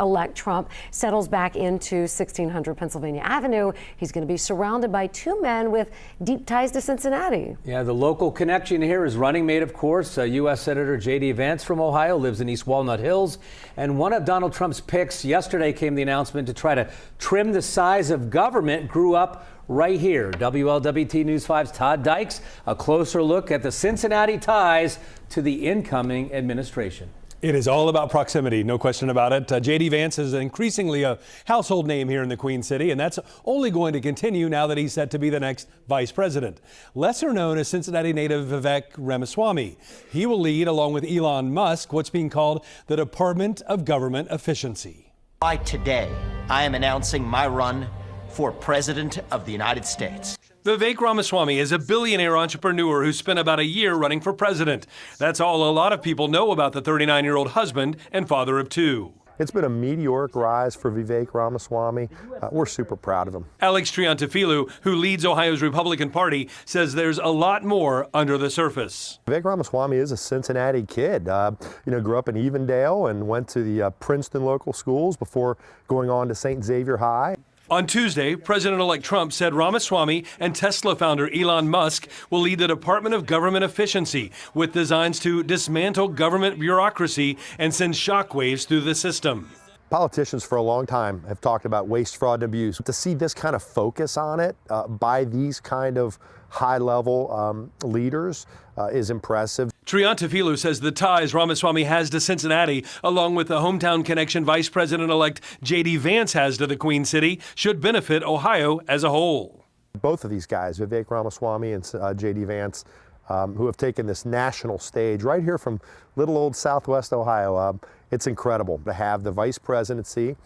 President-elect Trump settles back into 1600 Pennsylvania Avenue, he's going to be surrounded by two men with deep ties to Cincinnati. Yeah, the local connection here is running mate, of course. U.S. Senator J.D. Vance from Ohio lives in East Walnut Hills. And one of Donald Trump's picks yesterday came the announcement to try to trim the size of government grew up right here. WLWT News 5's Todd Dykes, a closer look at the Cincinnati ties to the incoming administration. It is all about proximity, no question about it. J.D. Vance is increasingly a household name here in the Queen City, and that's only going to continue now that he's set to be the next vice president. Lesser known as Cincinnati native Vivek Ramaswamy. He will lead, along with Elon Musk, what's being called the Department of Government Efficiency. By today, I am announcing my run for President of the United States. Vivek Ramaswamy is a billionaire entrepreneur who spent about a year running for president. That's all a lot of people know about the 39-year-old husband and father of two. It's been a meteoric rise for Vivek Ramaswamy. We're super proud of him. Alex Triantafilou, who leads Ohio's Republican Party, says there's a lot more under the surface. Vivek Ramaswamy is a Cincinnati kid. Grew up in Evendale and went to the Princeton local schools before going on to St. Xavier High. On Tuesday, President-elect Trump said Ramaswamy and Tesla founder Elon Musk will lead the Department of Government Efficiency with designs to dismantle government bureaucracy and send shockwaves through the system. Politicians for a long time have talked about waste, fraud, and abuse. To see this kind of focus on it by these kind of high-level leaders is impressive. Triantafilou says the ties Ramaswamy has to Cincinnati, along with the hometown connection Vice President-elect J.D. Vance has to the Queen City, should benefit Ohio as a whole. Both of these guys, Vivek Ramaswamy and J.D. Vance, who have taken this national stage right here from little old Southwest Ohio. It's incredible to have the vice presidency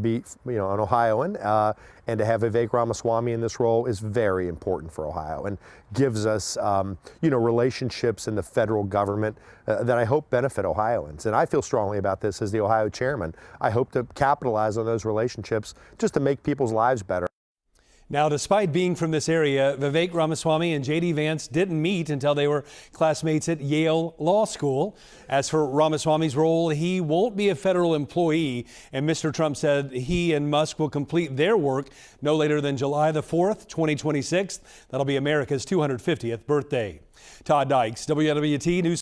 be, an Ohioan, and to have Vivek Ramaswamy in this role is very important for Ohio and gives us, relationships in the federal government that I hope benefit Ohioans. And I feel strongly about this as the Ohio chairman. I hope to capitalize on those relationships just to make people's lives better. Now, despite being from this area, Vivek Ramaswamy and J.D. Vance didn't meet until they were classmates at Yale Law School. As for Ramaswamy's role, he won't be a federal employee, and Mr. Trump said he and Musk will complete their work no later than July the 4th, 2026. That'll be America's 250th birthday. Todd Dykes, WLWT News.